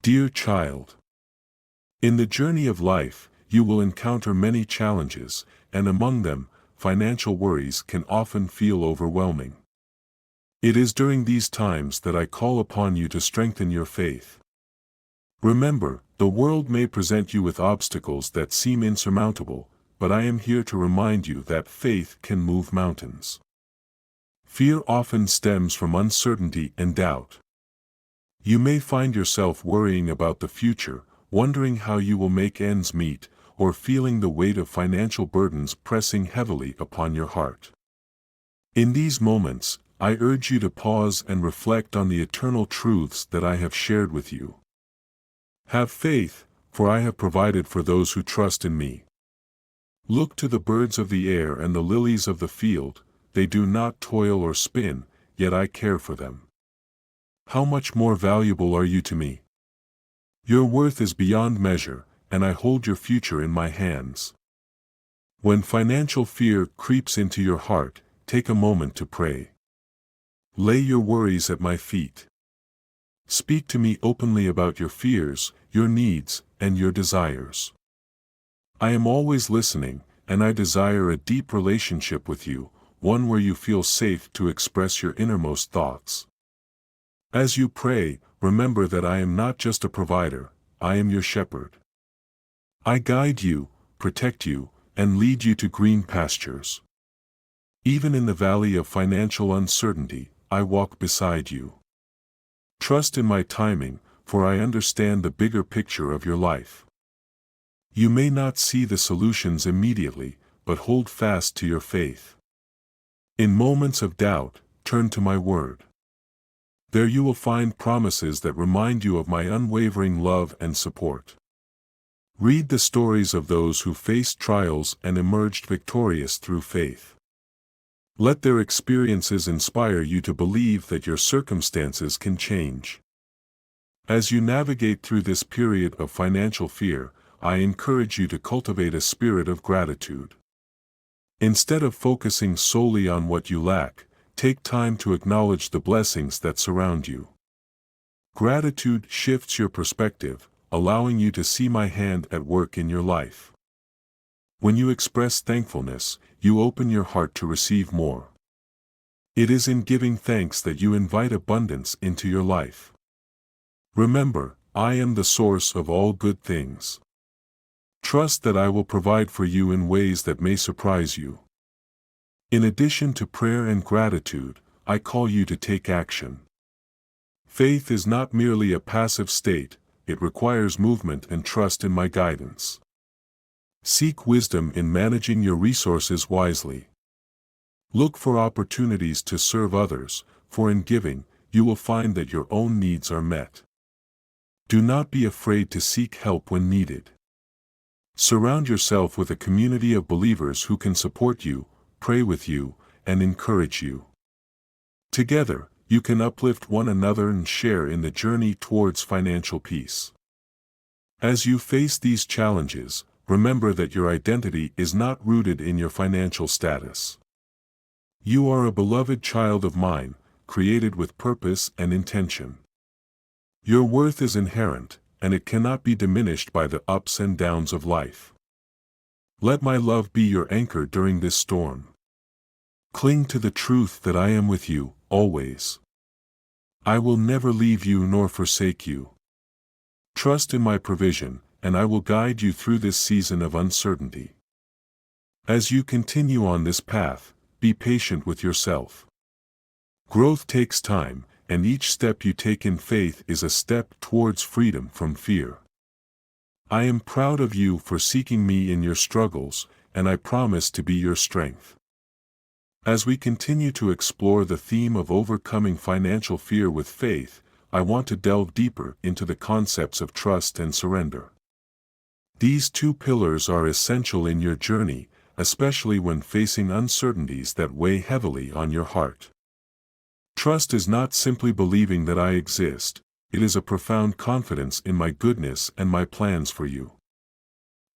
Dear child, in the journey of life, you will encounter many challenges, and among them, financial worries can often feel overwhelming. It is during these times that I call upon you to strengthen your faith. Remember, the world may present you with obstacles that seem insurmountable, but I am here to remind you that faith can move mountains. Fear often stems from uncertainty and doubt. You may find yourself worrying about the future, wondering how you will make ends meet, or feeling the weight of financial burdens pressing heavily upon your heart. In these moments, I urge you to pause and reflect on the eternal truths that I have shared with you. Have faith, for I have provided for those who trust in me. Look to the birds of the air and the lilies of the field, they do not toil or spin, yet I care for them. How much more valuable are you to me? Your worth is beyond measure, and I hold your future in my hands. When financial fear creeps into your heart, take a moment to pray. Lay your worries at my feet. Speak to me openly about your fears, your needs, and your desires. I am always listening, and I desire a deep relationship with you, one where you feel safe to express your innermost thoughts. As you pray, remember that I am not just a provider, I am your shepherd. I guide you, protect you, and lead you to green pastures. Even in the valley of financial uncertainty, I walk beside you. Trust in my timing, for I understand the bigger picture of your life. You may not see the solutions immediately, but hold fast to your faith. In moments of doubt, turn to my word. There you will find promises that remind you of my unwavering love and support. Read the stories of those who faced trials and emerged victorious through faith. Let their experiences inspire you to believe that your circumstances can change. As you navigate through this period of financial fear, I encourage you to cultivate a spirit of gratitude. Instead of focusing solely on what you lack, take time to acknowledge the blessings that surround you. Gratitude shifts your perspective, allowing you to see my hand at work in your life. When you express thankfulness, you open your heart to receive more. It is in giving thanks that you invite abundance into your life. Remember, I am the source of all good things. Trust that I will provide for you in ways that may surprise you. In addition to prayer and gratitude, I call you to take action. Faith is not merely a passive state, it requires movement and trust in my guidance. Seek wisdom in managing your resources wisely. Look for opportunities to serve others, for in giving, you will find that your own needs are met. Do not be afraid to seek help when needed. Surround yourself with a community of believers who can support you, pray with you, and encourage you. Together, you can uplift one another and share in the journey towards financial peace. As you face these challenges, remember that your identity is not rooted in your financial status. You are a beloved child of mine, created with purpose and intention. Your worth is inherent, and it cannot be diminished by the ups and downs of life. Let my love be your anchor during this storm. Cling to the truth that I am with you, always. I will never leave you nor forsake you. Trust in my provision, and I will guide you through this season of uncertainty. As you continue on this path, be patient with yourself. Growth takes time, and each step you take in faith is a step towards freedom from fear. I am proud of you for seeking me in your struggles, and I promise to be your strength. As we continue to explore the theme of overcoming financial fear with faith, I want to delve deeper into the concepts of trust and surrender. These two pillars are essential in your journey, especially when facing uncertainties that weigh heavily on your heart. Trust is not simply believing that I exist, it is a profound confidence in my goodness and my plans for you.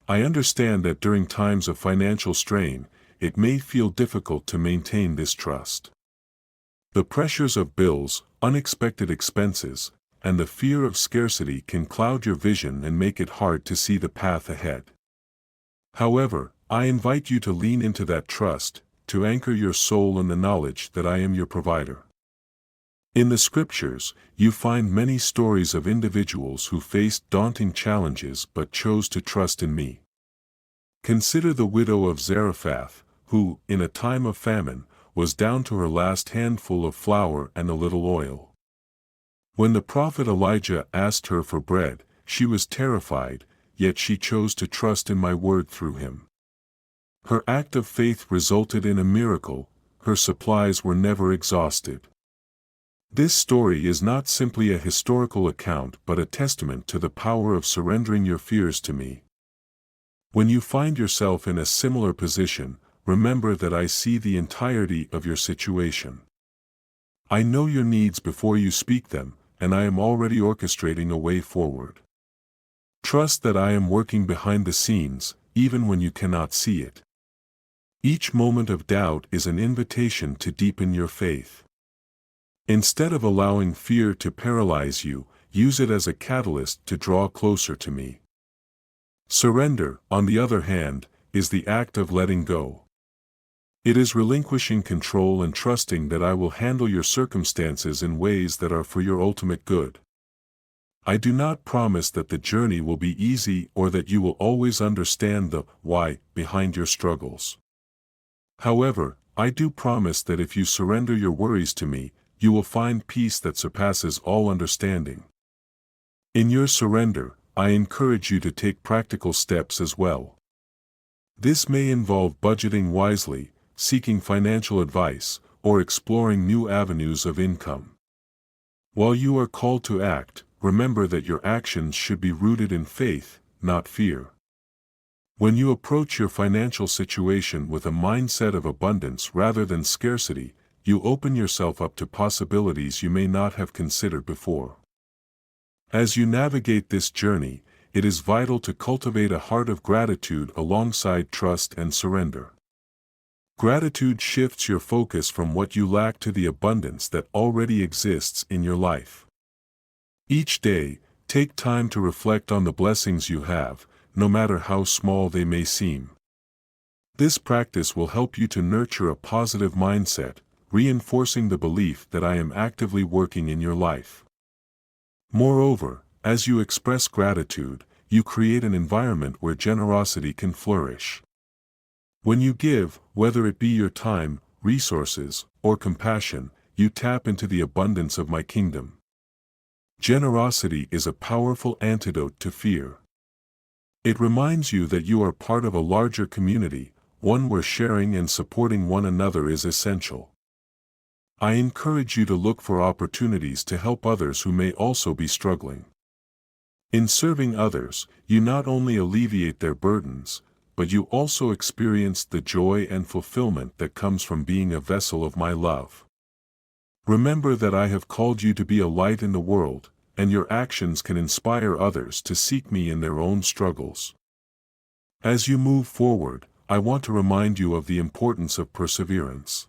I understand that during times of financial strain, it may feel difficult to maintain this trust. The pressures of bills, unexpected expenses, and the fear of scarcity can cloud your vision and make it hard to see the path ahead. However, I invite you to lean into that trust, to anchor your soul in the knowledge that I am your provider. In the scriptures, you find many stories of individuals who faced daunting challenges but chose to trust in me. Consider the widow of Zarephath, who, in a time of famine, was down to her last handful of flour and a little oil. When the prophet Elijah asked her for bread, she was terrified, yet she chose to trust in my word through him. Her act of faith resulted in a miracle. Her supplies were never exhausted. This story is not simply a historical account but a testament to the power of surrendering your fears to me. When you find yourself in a similar position, remember that I see the entirety of your situation. I know your needs before you speak them, and I am already orchestrating a way forward. Trust that I am working behind the scenes, even when you cannot see it. Each moment of doubt is an invitation to deepen your faith. Instead of allowing fear to paralyze you, use it as a catalyst to draw closer to me. Surrender, on the other hand, is the act of letting go. It is relinquishing control and trusting that I will handle your circumstances in ways that are for your ultimate good. I do not promise that the journey will be easy or that you will always understand the why behind your struggles. However, I do promise that if you surrender your worries to me, you will find peace that surpasses all understanding. In your surrender, I encourage you to take practical steps as well. This may involve budgeting wisely, seeking financial advice, or exploring new avenues of income. While you are called to act, remember that your actions should be rooted in faith, not fear. When you approach your financial situation with a mindset of abundance rather than scarcity, you open yourself up to possibilities you may not have considered before. As you navigate this journey, it is vital to cultivate a heart of gratitude alongside trust and surrender. Gratitude shifts your focus from what you lack to the abundance that already exists in your life. Each day, take time to reflect on the blessings you have, no matter how small they may seem. This practice will help you to nurture a positive mindset, reinforcing the belief that I am actively working in your life. Moreover, as you express gratitude, you create an environment where generosity can flourish. When you give, whether it be your time, resources, or compassion, you tap into the abundance of my kingdom. Generosity is a powerful antidote to fear. It reminds you that you are part of a larger community, one where sharing and supporting one another is essential. I encourage you to look for opportunities to help others who may also be struggling. In serving others, you not only alleviate their burdens, but you also experience the joy and fulfillment that comes from being a vessel of my love. Remember that I have called you to be a light in the world, and your actions can inspire others to seek me in their own struggles. As you move forward, I want to remind you of the importance of perseverance.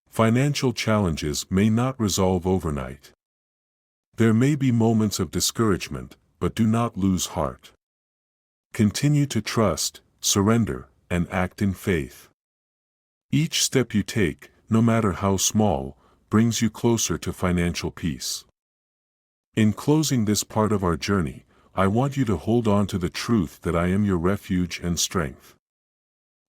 Financial challenges may not resolve overnight. There may be moments of discouragement, but do not lose heart. Continue to trust, surrender, and act in faith. Each step you take, no matter how small, brings you closer to financial peace. In closing this part of our journey, I want you to hold on to the truth that I am your refuge and strength.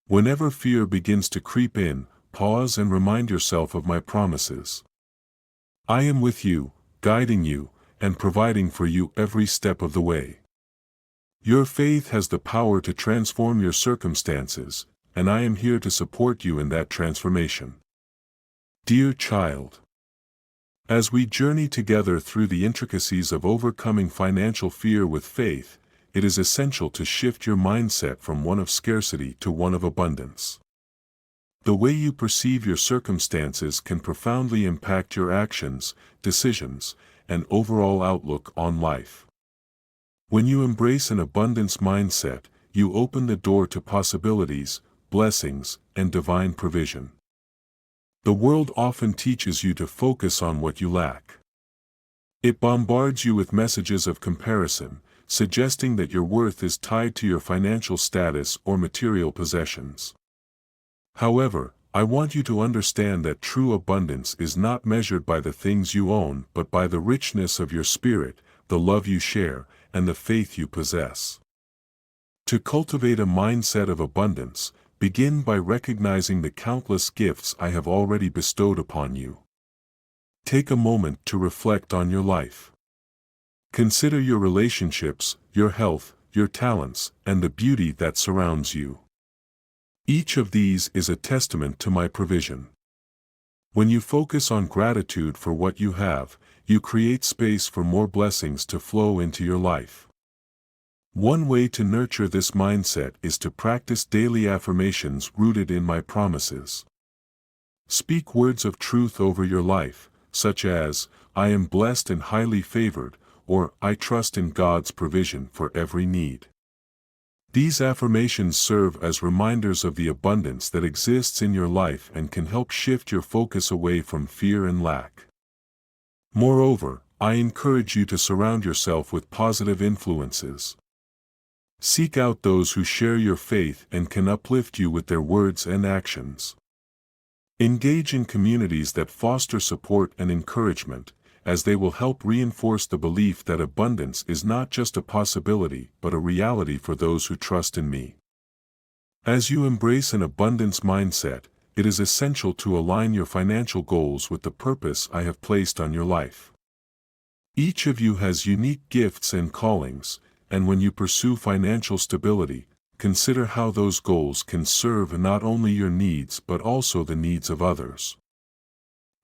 Whenever fear begins to creep in, pause and remind yourself of my promises. I am with you, guiding you, and providing for you every step of the way. Your faith has the power to transform your circumstances, and I am here to support you in that transformation. Dear child, as we journey together through the intricacies of overcoming financial fear with faith, it is essential to shift your mindset from one of scarcity to one of abundance. The way you perceive your circumstances can profoundly impact your actions, decisions, and overall outlook on life. When you embrace an abundance mindset, you open the door to possibilities, blessings, and divine provision. The world often teaches you to focus on what you lack. It bombards you with messages of comparison, suggesting that your worth is tied to your financial status or material possessions. However, I want you to understand that true abundance is not measured by the things you own but by the richness of your spirit, the love you share, and the faith you possess. To cultivate a mindset of abundance, begin by recognizing the countless gifts I have already bestowed upon you. Take a moment to reflect on your life. Consider your relationships, your health, your talents, and the beauty that surrounds you. Each of these is a testament to my provision. When you focus on gratitude for what you have, you create space for more blessings to flow into your life. One way to nurture this mindset is to practice daily affirmations rooted in my promises. Speak words of truth over your life, such as, "I am blessed and highly favored," or "I trust in God's provision for every need." These affirmations serve as reminders of the abundance that exists in your life and can help shift your focus away from fear and lack. Moreover, I encourage you to surround yourself with positive influences. Seek out those who share your faith and can uplift you with their words and actions. Engage in communities that foster support and encouragement, as they will help reinforce the belief that abundance is not just a possibility but a reality for those who trust in me. As you embrace an abundance mindset, it is essential to align your financial goals with the purpose I have placed on your life. Each of you has unique gifts and callings, and when you pursue financial stability, consider how those goals can serve not only your needs but also the needs of others.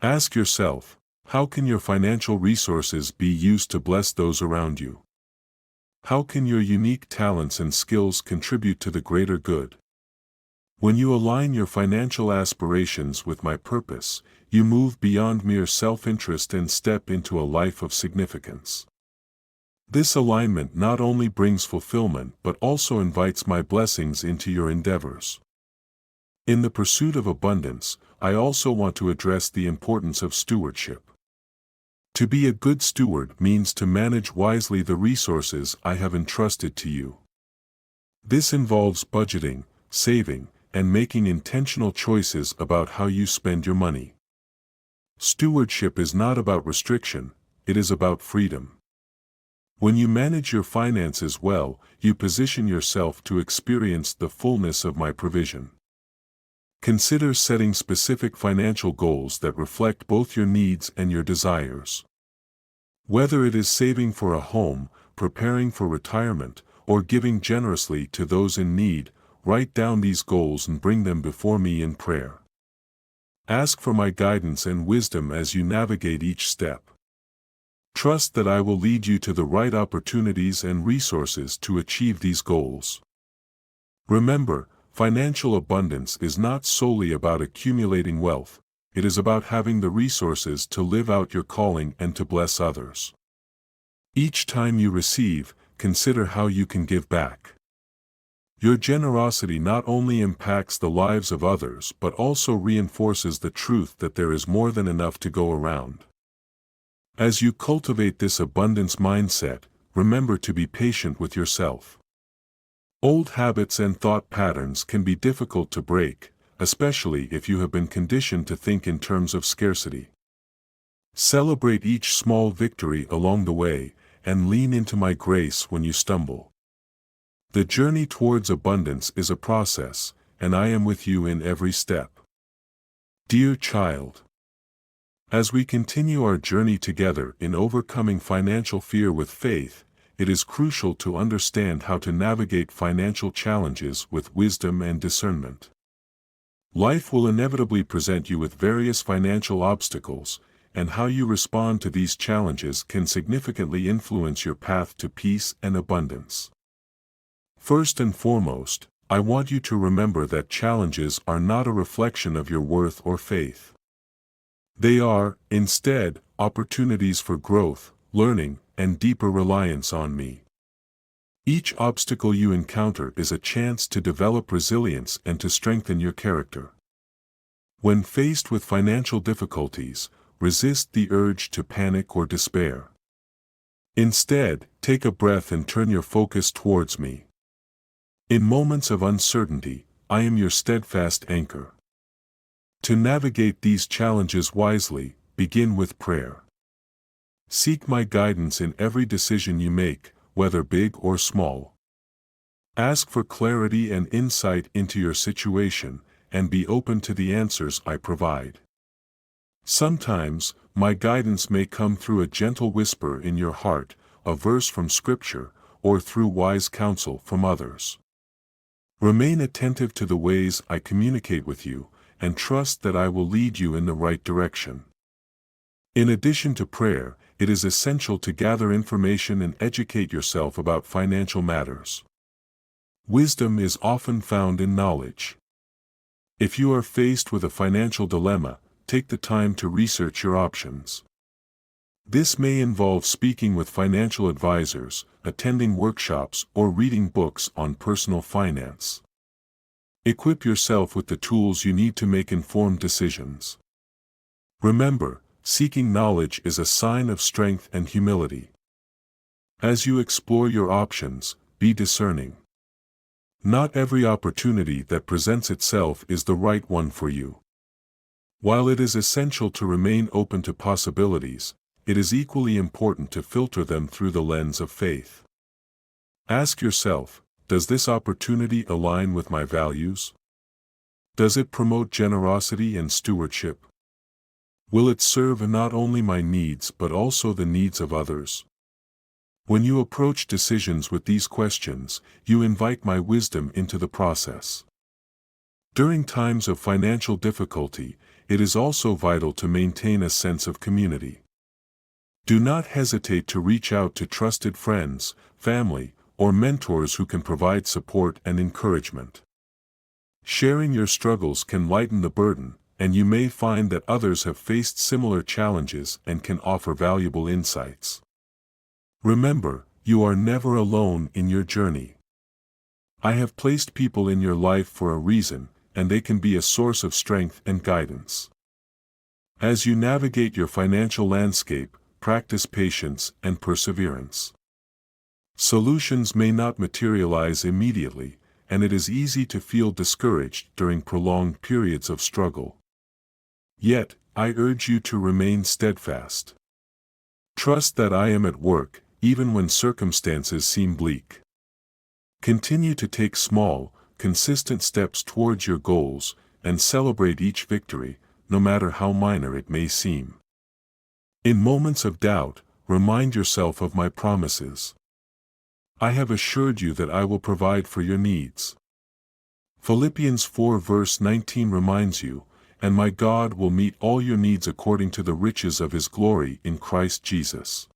Ask yourself, how can your financial resources be used to bless those around you? How can your unique talents and skills contribute to the greater good? When you align your financial aspirations with my purpose, you move beyond mere self-interest and step into a life of significance. This alignment not only brings fulfillment but also invites my blessings into your endeavors. In the pursuit of abundance, I also want to address the importance of stewardship. To be a good steward means to manage wisely the resources I have entrusted to you. This involves budgeting, saving, and making intentional choices about how you spend your money. Stewardship is not about restriction, it is about freedom. When you manage your finances well, you position yourself to experience the fullness of my provision. Consider setting specific financial goals that reflect both your needs and your desires. Whether it is saving for a home, preparing for retirement, or giving generously to those in need, write down these goals and bring them before me in prayer. Ask for my guidance and wisdom as you navigate each step. Trust that I will lead you to the right opportunities and resources to achieve these goals. Remember, financial abundance is not solely about accumulating wealth, it is about having the resources to live out your calling and to bless others. Each time you receive, consider how you can give back. Your generosity not only impacts the lives of others but also reinforces the truth that there is more than enough to go around. As you cultivate this abundance mindset, remember to be patient with yourself. Old habits and thought patterns can be difficult to break, especially if you have been conditioned to think in terms of scarcity. Celebrate each small victory along the way, and lean into my grace when you stumble. The journey towards abundance is a process, and I am with you in every step. Dear child, as we continue our journey together in overcoming financial fear with faith, it is crucial to understand how to navigate financial challenges with wisdom and discernment. Life will inevitably present you with various financial obstacles, and how you respond to these challenges can significantly influence your path to peace and abundance. First and foremost, I want you to remember that challenges are not a reflection of your worth or faith. They are, instead, opportunities for growth, learning, and deeper reliance on me. Each obstacle you encounter is a chance to develop resilience and to strengthen your character. When faced with financial difficulties, resist the urge to panic or despair. Instead, take a breath and turn your focus towards me. In moments of uncertainty, I am your steadfast anchor. To navigate these challenges wisely, begin with prayer. Seek my guidance in every decision you make, whether big or small. Ask for clarity and insight into your situation, and be open to the answers I provide. Sometimes, my guidance may come through a gentle whisper in your heart, a verse from Scripture, or through wise counsel from others. Remain attentive to the ways I communicate with you, and trust that I will lead you in the right direction. In addition to prayer, it is essential to gather information and educate yourself about financial matters. Wisdom is often found in knowledge. If you are faced with a financial dilemma, take the time to research your options. This may involve speaking with financial advisors, attending workshops, or reading books on personal finance. Equip yourself with the tools you need to make informed decisions. Remember, seeking knowledge is a sign of strength and humility. As you explore your options, be discerning. Not every opportunity that presents itself is the right one for you. While it is essential to remain open to possibilities, it is equally important to filter them through the lens of faith. Ask yourself, does this opportunity align with my values? Does it promote generosity and stewardship? Will it serve not only my needs but also the needs of others? When you approach decisions with these questions, you invite my wisdom into the process. During times of financial difficulty, it is also vital to maintain a sense of community. Do not hesitate to reach out to trusted friends, family, or mentors who can provide support and encouragement. Sharing your struggles can lighten the burden, and you may find that others have faced similar challenges and can offer valuable insights. Remember, you are never alone in your journey. I have placed people in your life for a reason, and they can be a source of strength and guidance. As you navigate your financial landscape, practice patience and perseverance. Solutions may not materialize immediately, and it is easy to feel discouraged during prolonged periods of struggle. Yet, I urge you to remain steadfast. Trust that I am at work, even when circumstances seem bleak. Continue to take small, consistent steps towards your goals, and celebrate each victory, no matter how minor it may seem. In moments of doubt, remind yourself of my promises. I have assured you that I will provide for your needs. Philippians 4 verse 19 reminds you, and my God will meet all your needs according to the riches of His glory in Christ Jesus.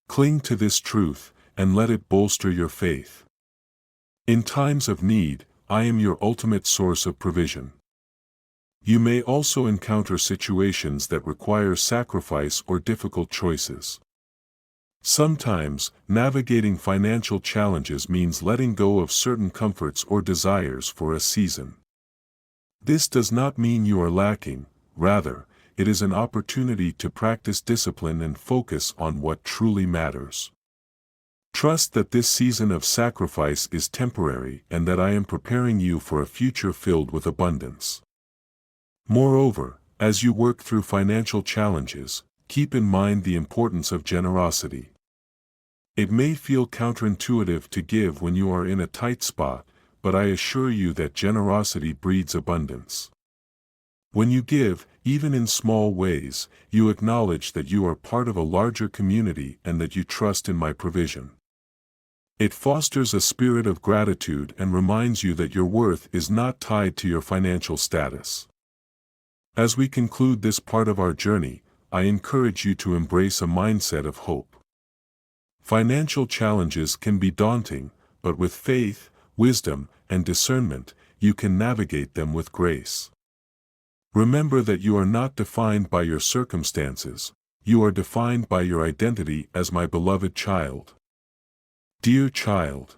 Cling to this truth, and let it bolster your faith. In times of need, I am your ultimate source of provision. You may also encounter situations that require sacrifice or difficult choices. Sometimes, navigating financial challenges means letting go of certain comforts or desires for a season. This does not mean you are lacking, rather, it is an opportunity to practice discipline and focus on what truly matters. Trust that this season of sacrifice is temporary and that I am preparing you for a future filled with abundance. Moreover, as you work through financial challenges, keep in mind the importance of generosity. It may feel counterintuitive to give when you are in a tight spot, but I assure you that generosity breeds abundance. When you give, even in small ways, you acknowledge that you are part of a larger community and that you trust in my provision. It fosters a spirit of gratitude and reminds you that your worth is not tied to your financial status. As we conclude this part of our journey, I encourage you to embrace a mindset of hope. Financial challenges can be daunting, but with faith, wisdom, and discernment, you can navigate them with grace. Remember that you are not defined by your circumstances, you are defined by your identity as my beloved child. Dear child,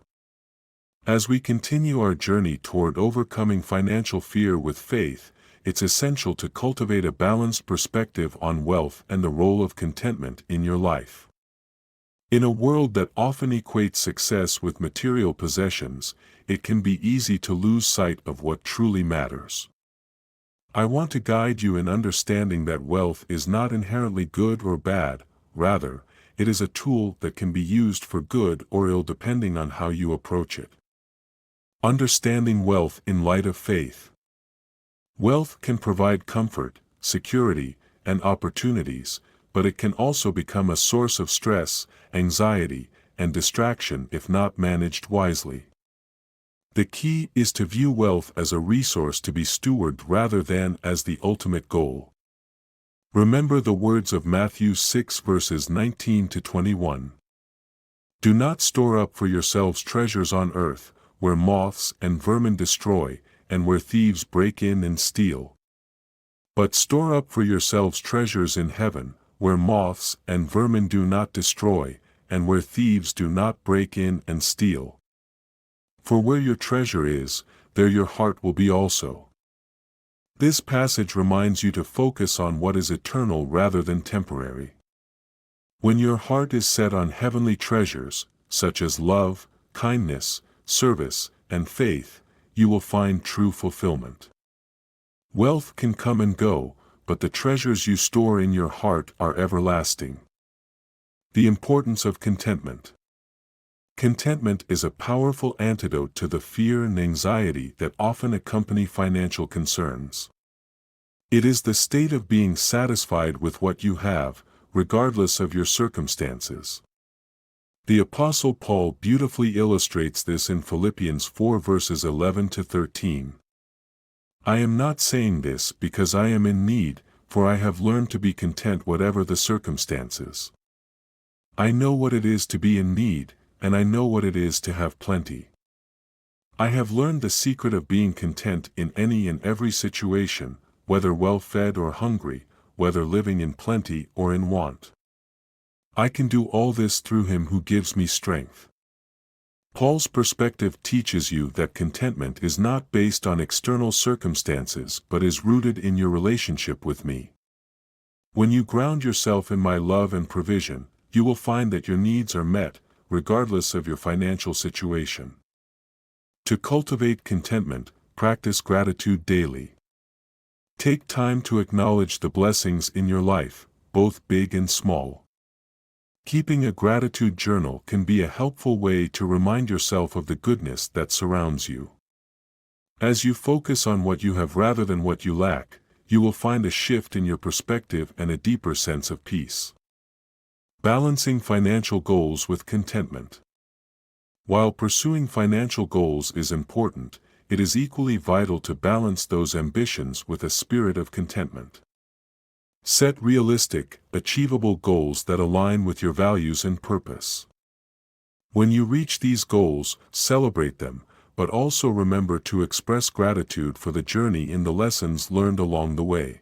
as we continue our journey toward overcoming financial fear with faith, it's essential to cultivate a balanced perspective on wealth and the role of contentment in your life. In a world that often equates success with material possessions, it can be easy to lose sight of what truly matters. I want to guide you in understanding that wealth is not inherently good or bad, rather, it is a tool that can be used for good or ill depending on how you approach it. Understanding wealth in light of faith. Wealth can provide comfort, security, and opportunities, but it can also become a source of stress, anxiety, and distraction if not managed wisely. The key is to view wealth as a resource to be stewarded rather than as the ultimate goal. Remember the words of Matthew 6 verses 19 to 21. Do not store up for yourselves treasures on earth, where moths and vermin destroy, and where thieves break in and steal. But store up for yourselves treasures in heaven, where moths and vermin do not destroy, and where thieves do not break in and steal. For where your treasure is, there your heart will be also. This passage reminds you to focus on what is eternal rather than temporary. When your heart is set on heavenly treasures, such as love, kindness, service, and faith, you will find true fulfillment. Wealth can come and go, but the treasures you store in your heart are everlasting. The importance of contentment. Contentment is a powerful antidote to the fear and anxiety that often accompany financial concerns. It is the state of being satisfied with what you have, regardless of your circumstances. The Apostle Paul beautifully illustrates this in Philippians 4 verses 11 to 13. I am not saying this because I am in need, for I have learned to be content whatever the circumstances. I know what it is to be in need, and I know what it is to have plenty. I have learned the secret of being content in any and every situation, whether well-fed or hungry, whether living in plenty or in want. I can do all this through Him who gives me strength. Paul's perspective teaches you that contentment is not based on external circumstances but is rooted in your relationship with me. When you ground yourself in my love and provision, you will find that your needs are met, regardless of your financial situation. To cultivate contentment, practice gratitude daily. Take time to acknowledge the blessings in your life, both big and small. Keeping a gratitude journal can be a helpful way to remind yourself of the goodness that surrounds you. As you focus on what you have rather than what you lack, you will find a shift in your perspective and a deeper sense of peace. Balancing financial goals with contentment. While pursuing financial goals is important, it is equally vital to balance those ambitions with a spirit of contentment. Set realistic, achievable goals that align with your values and purpose. When you reach these goals, celebrate them, but also remember to express gratitude for the journey and the lessons learned along the way.